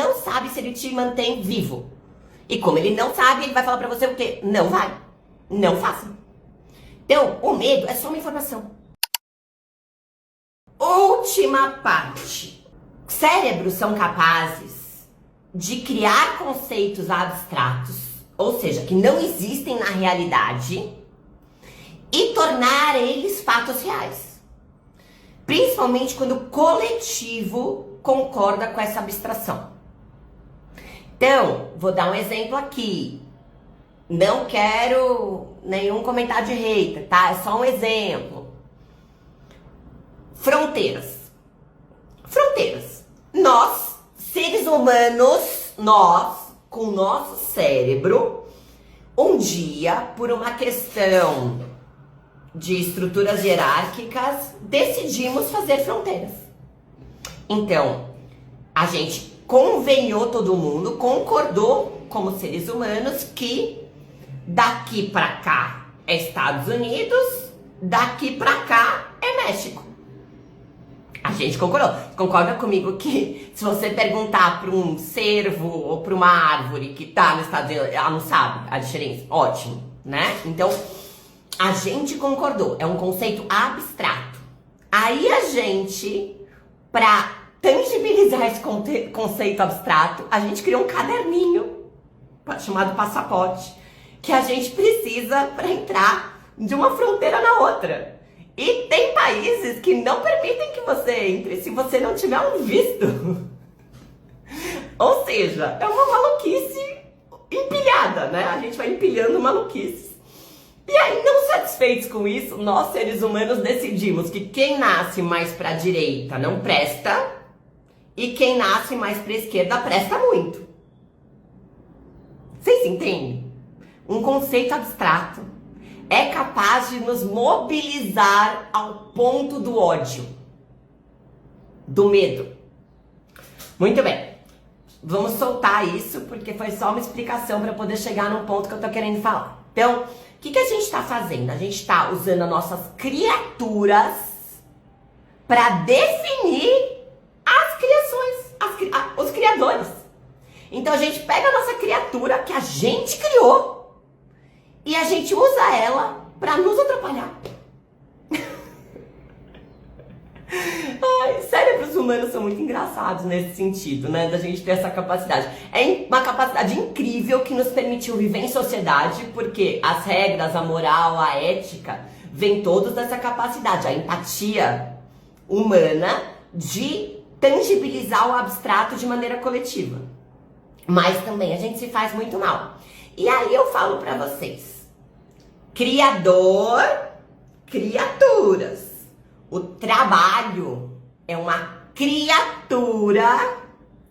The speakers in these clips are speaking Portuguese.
não sabe se ele te mantém vivo. E como ele não sabe, ele vai falar pra você o quê? Não vai. Não faça. Então, o medo é só uma informação. Última parte. Cérebros são capazes de criar conceitos abstratos, ou seja, que não existem na realidade, e tornar eles fatos reais. Principalmente quando o coletivo concorda com essa abstração. Então, vou dar um exemplo aqui. Não quero nenhum comentário de hater, tá? É só um exemplo. Fronteiras. Fronteiras. Nós, seres humanos, nós, com o nosso cérebro, um dia, por uma questão de estruturas hierárquicas, decidimos fazer fronteiras. Então, a gente convenhou todo mundo, concordou como seres humanos que daqui pra cá é Estados Unidos, daqui pra cá é México. A gente concordou. Concorda comigo que se você perguntar para um cervo ou para uma árvore que tá nos Estados Unidos, ela não sabe a diferença? Ótimo, né? Então, a gente concordou. É um conceito abstrato. Aí a gente, para tangibilizar esse conceito abstrato, a gente criou um caderninho chamado passaporte, que a gente precisa para entrar de uma fronteira na outra. E tem países que não permitem que você entre se você não tiver um visto. Ou seja, é uma maluquice empilhada, né? A gente vai empilhando maluquices. E aí, não satisfeitos com isso, nós seres humanos decidimos que quem nasce mais pra direita não presta e quem nasce mais pra esquerda presta muito. Vocês entendem? Um conceito abstrato é capaz de nos mobilizar ao ponto do ódio, do medo. Muito bem, vamos soltar isso porque foi só uma explicação para poder chegar no ponto que eu tô querendo falar. Então, o que a gente está fazendo? A gente está usando as nossas criaturas para definir as criações, os criadores. Então a gente pega a nossa criatura que a gente criou e a gente usa ela pra nos atrapalhar. Ai, cérebros humanos são muito engraçados nesse sentido, né? Da gente ter essa capacidade. É uma capacidade incrível que nos permitiu viver em sociedade, porque as regras, a moral, a ética, vêm todos dessa capacidade. A empatia humana de tangibilizar o abstrato de maneira coletiva. Mas também a gente se faz muito mal. E aí eu falo pra vocês. Criador, criaturas. O trabalho é uma criatura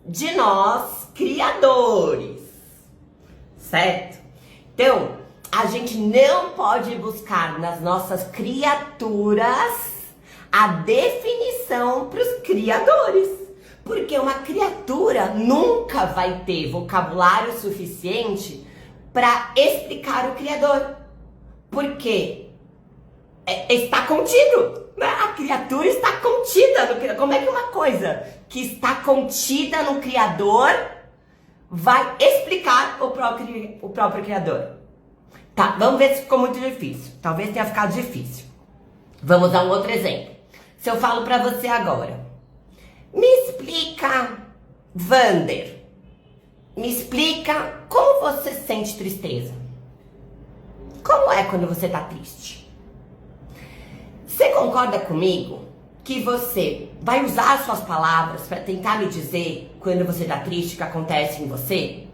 de nós, criadores. Certo? Então, a gente não pode buscar nas nossas criaturas a definição para os criadores. Porque uma criatura nunca vai ter vocabulário suficiente para explicar o Criador. Porque está contido, né? A criatura está contida no Criador. Como é que uma coisa que está contida no Criador vai explicar o próprio Criador? Tá, vamos ver se ficou muito difícil. Talvez tenha ficado difícil. Vamos dar um outro exemplo. Se eu falo para você agora, me explica, Vander, me explica como você sente tristeza. Como é quando você tá triste? Você concorda comigo que você vai usar as suas palavras para tentar me dizer quando você tá triste o que acontece em você?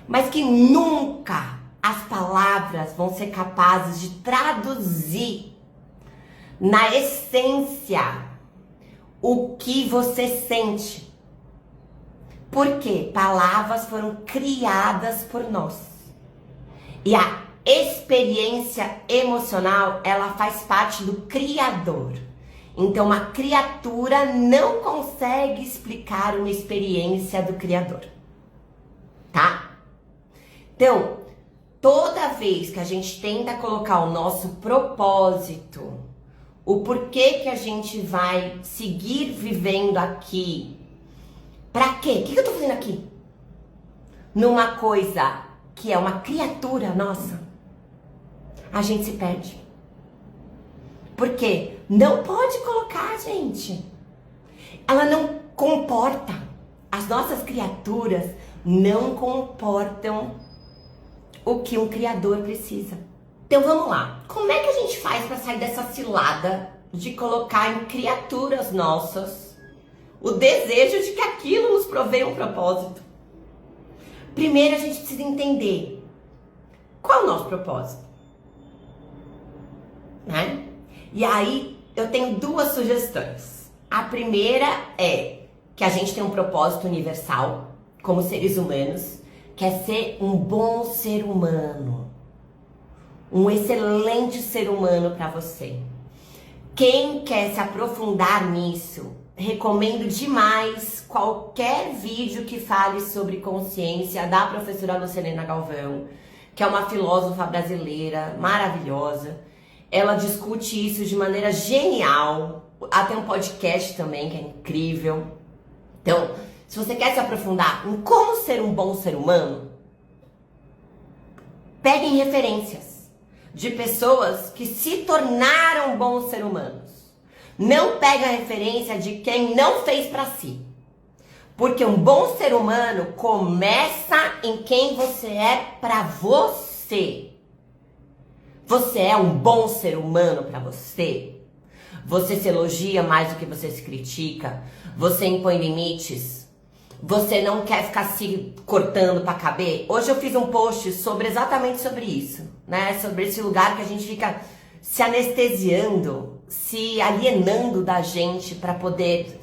Mas que nunca as palavras vão ser capazes de traduzir na essência o que você sente. Porque palavras foram criadas por nós. E a experiência emocional, ela faz parte do Criador. Então, uma criatura não consegue explicar uma experiência do Criador. Tá? Então, toda vez que a gente tenta colocar o nosso propósito, o porquê que a gente vai seguir vivendo aqui, pra quê? O que eu tô fazendo aqui? numa coisa que é uma criatura nossa, a gente se perde. Porque não pode colocar, gente. Ela não comporta. As nossas criaturas não comportam o que um criador precisa. Então vamos lá. Como é que a gente faz para sair dessa cilada de colocar em criaturas nossas o desejo de que aquilo nos provê um propósito? Primeiro a gente precisa entender qual é o nosso propósito, né? E aí eu tenho duas sugestões. A primeira é que a gente tem um propósito universal como seres humanos, que é ser um bom ser humano, um excelente ser humano para você. Quem quer se aprofundar nisso, recomendo demais qualquer vídeo que fale sobre consciência da professora Lucilena Galvão, que é uma filósofa brasileira maravilhosa. Ela discute isso de maneira genial. Ela tem um podcast também que é incrível. Então, se você quer se aprofundar em como ser um bom ser humano, peguem referências de pessoas que se tornaram bons seres humanos. Não pega a referência de quem não fez pra si. Porque um bom ser humano começa em quem você é pra você. Você é um bom ser humano pra você? Você se elogia mais do que você se critica? Você impõe limites? Você não quer ficar se cortando pra caber? Hoje eu fiz um post exatamente sobre isso, né? Sobre esse lugar que a gente fica se anestesiando, se alienando da gente para poder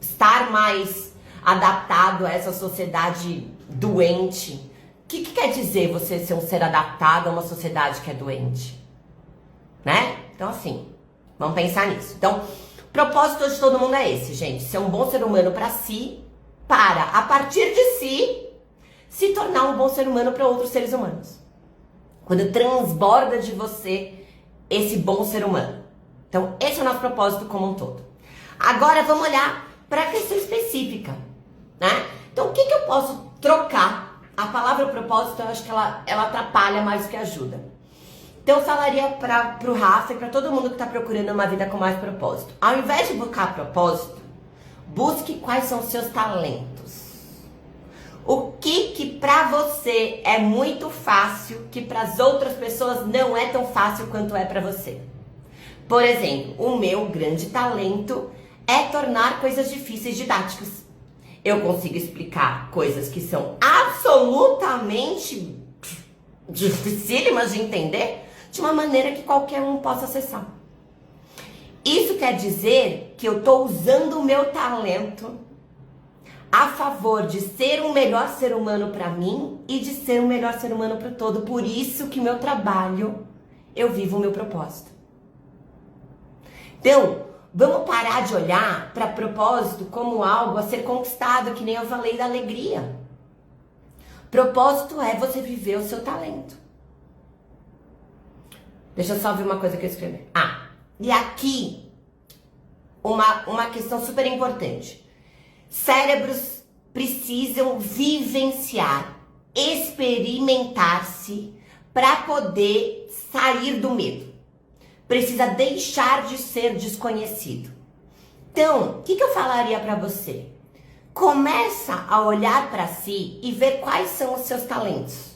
estar mais adaptado a essa sociedade doente. O que quer dizer você ser um ser adaptado a uma sociedade que é doente? Né? Então assim, vamos pensar nisso. Então, o propósito de todo mundo é esse, gente. Ser um bom ser humano para si, para, a partir de si, se tornar um bom ser humano para outros seres humanos. Quando transborda de você esse bom ser humano. Então, esse é o nosso propósito como um todo. Agora, vamos olhar para a questão específica, né? Então, o que eu posso trocar? A palavra propósito, eu acho que ela atrapalha mais do que ajuda. Então, eu falaria para o Rafa e para todo mundo que está procurando uma vida com mais propósito. Ao invés de buscar propósito, busque quais são os seus talentos. O que para você é muito fácil, que para as outras pessoas não é tão fácil quanto é para você. Por exemplo, o meu grande talento é tornar coisas difíceis didáticas. Eu consigo explicar coisas que são absolutamente dificílimas de entender de uma maneira que qualquer um possa acessar. Isso quer dizer que eu estou usando o meu talento a favor de ser um melhor ser humano para mim e de ser um melhor ser humano para o todo. Por isso que meu trabalho, eu vivo o meu propósito. Então, vamos parar de olhar para propósito como algo a ser conquistado, que nem eu falei da alegria. Propósito é você viver o seu talento. Deixa eu só ver uma coisa que eu escrevi. E aqui, uma questão super importante. Cérebros precisam vivenciar, experimentar-se para poder sair do medo. Precisa deixar de ser desconhecido. Então, o que eu falaria para você? Começa a olhar para si e ver quais são os seus talentos.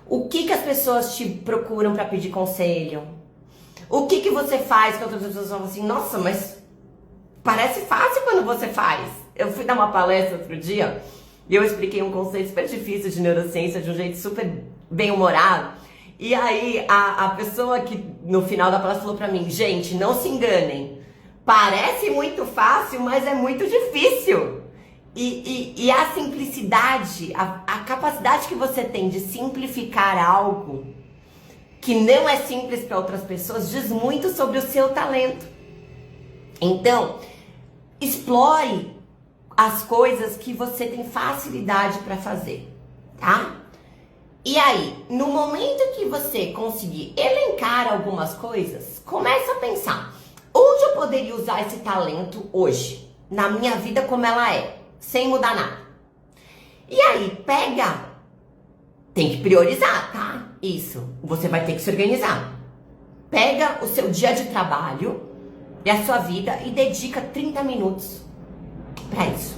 O que as pessoas te procuram para pedir conselho? O que você faz que outras pessoas falam assim, nossa, mas parece fácil quando você faz. Eu fui dar uma palestra outro dia e eu expliquei um conceito super difícil de neurociência de um jeito super bem-humorado. E aí a pessoa que no final da palestra falou pra mim, gente, não se enganem. Parece muito fácil, mas é muito difícil. E a simplicidade, a capacidade que você tem de simplificar algo que não é simples para outras pessoas diz muito sobre o seu talento. Então, explore as coisas que você tem facilidade para fazer, tá? E aí, no momento que você conseguir elencar algumas coisas, começa a pensar, onde eu poderia usar esse talento hoje, na minha vida como ela é, sem mudar nada? E aí, pega. Tem que priorizar, tá? Isso. Você vai ter que se organizar. Pega o seu dia de trabalho e a sua vida e dedica 30 minutos pra isso.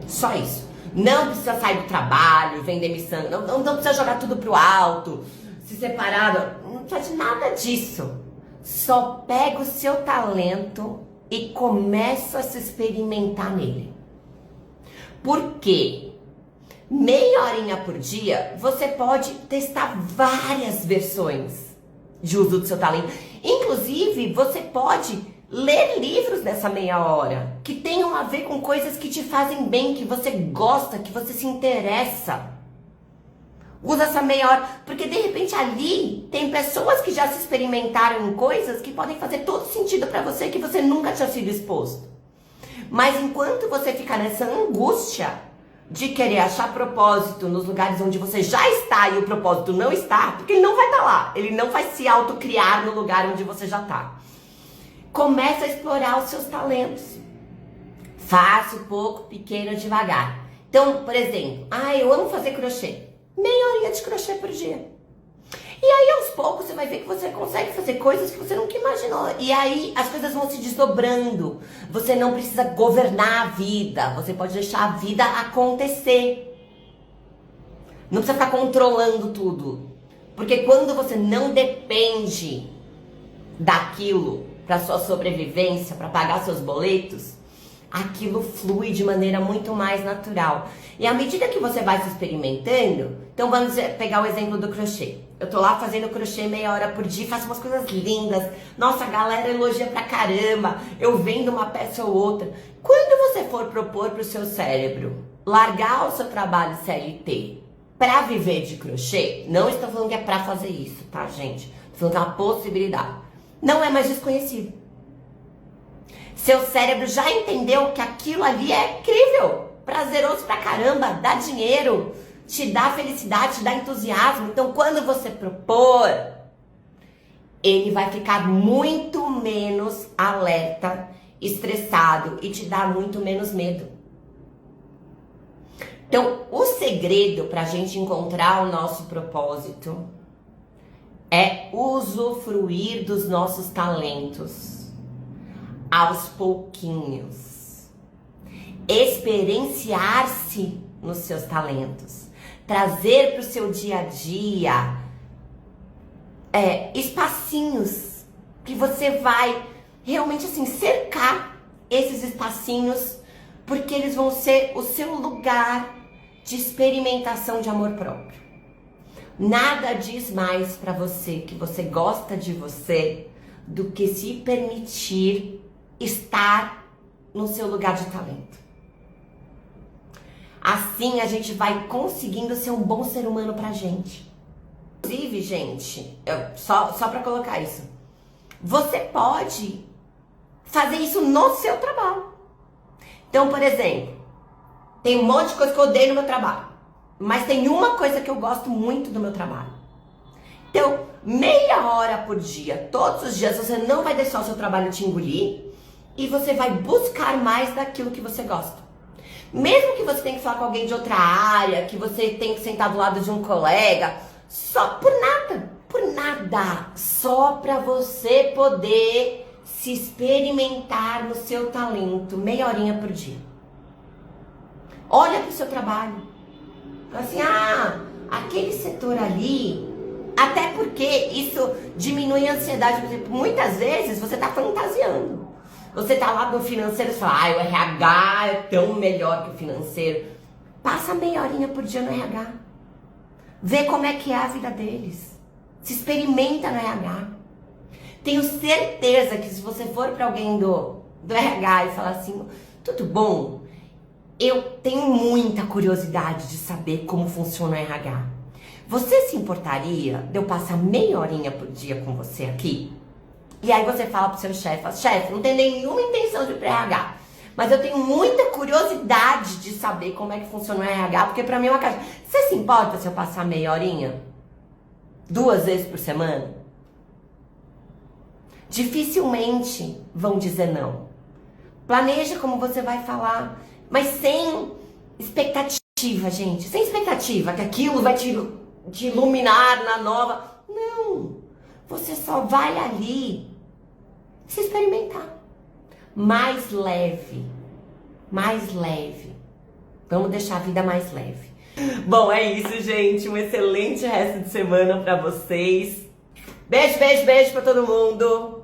Só isso. Não precisa sair do trabalho, vender missão, não precisa jogar tudo pro alto, se separar, não precisa de nada disso. Só pega o seu talento e começa a se experimentar nele. Por quê? Meia horinha por dia, você pode testar várias versões de uso do seu talento. Inclusive, você pode ler livros nessa meia hora, que tenham a ver com coisas que te fazem bem, que você gosta, que você se interessa. Usa essa meia hora, porque de repente ali tem pessoas que já se experimentaram em coisas que podem fazer todo sentido pra você, que você nunca tinha sido exposto. Mas enquanto você ficar nessa angústia de querer achar propósito nos lugares onde você já está e o propósito não está, porque ele não vai estar lá, ele não vai se autocriar no lugar onde você já está. Começa a explorar os seus talentos. Faça pouco, pequeno, devagar. Então, por exemplo, eu amo fazer crochê. Meia horinha de crochê por dia. E aí, aos poucos, você vai ver que você consegue fazer coisas que você nunca imaginou. E aí, as coisas vão se desdobrando. Você não precisa governar a vida. Você pode deixar a vida acontecer. Não precisa ficar controlando tudo. Porque quando você não depende daquilo para sua sobrevivência, para pagar seus boletos, aquilo flui de maneira muito mais natural. E à medida que você vai se experimentando, então vamos pegar o exemplo do crochê. Eu tô lá fazendo crochê meia hora por dia, faço umas coisas lindas. Nossa, a galera elogia pra caramba. Eu vendo uma peça ou outra. Quando você for propor pro seu cérebro largar o seu trabalho CLT pra viver de crochê, não estou falando que é pra fazer isso, tá, gente? Estou falando que é uma possibilidade. Não é mais desconhecido. Seu cérebro já entendeu que aquilo ali é incrível, prazeroso pra caramba, dá dinheiro, te dá felicidade, te dá entusiasmo. Então, quando você propor, ele vai ficar muito menos alerta, estressado e te dá muito menos medo. Então, o segredo pra gente encontrar o nosso propósito é usufruir dos nossos talentos aos pouquinhos. Experienciar-se nos seus talentos. Trazer para o seu dia a dia espacinhos que você vai realmente assim cercar esses espacinhos, porque eles vão ser o seu lugar de experimentação de amor próprio. Nada diz mais para você que você gosta de você do que se permitir estar no seu lugar de talento. Assim a gente vai conseguindo ser um bom ser humano pra gente. Inclusive, gente, só pra colocar isso, você pode fazer isso no seu trabalho. Então, por exemplo, tem um monte de coisa que eu odeio no meu trabalho, mas tem uma coisa que eu gosto muito do meu trabalho. Então, meia hora por dia, todos os dias, você não vai deixar o seu trabalho te engolir e você vai buscar mais daquilo que você gosta. Mesmo que você tenha que falar com alguém de outra área, que você tenha que sentar do lado de um colega, só por nada, só para você poder se experimentar no seu talento, meia horinha por dia. Olha para o seu trabalho. Fala assim, aquele setor ali, até porque isso diminui a ansiedade. Por exemplo, muitas vezes você está fantasiando. Você tá lá no financeiro e fala, o RH é tão melhor que o financeiro. Passa meia horinha por dia no RH. Vê como é que é a vida deles. Se experimenta no RH. Tenho certeza que se você for para alguém do RH e falar assim, tudo bom? Eu tenho muita curiosidade de saber como funciona o RH. Você se importaria de eu passar meia horinha por dia com você aqui? E aí você fala pro seu chefe, chefe, não tenho nenhuma intenção de ir pro RH, mas eu tenho muita curiosidade de saber como é que funciona o RH, porque pra mim é uma caixa. Você se importa se eu passar meia horinha? 2 vezes por semana? Dificilmente vão dizer não. Planeja como você vai falar, mas sem expectativa gente, sem expectativa que aquilo vai te iluminar na nova. Não, você só vai ali se experimentar. Mais leve, mais leve. Vamos deixar a vida mais leve. Bom, é isso, gente. Um excelente resto de semana pra vocês. Beijo, beijo, beijo pra todo mundo.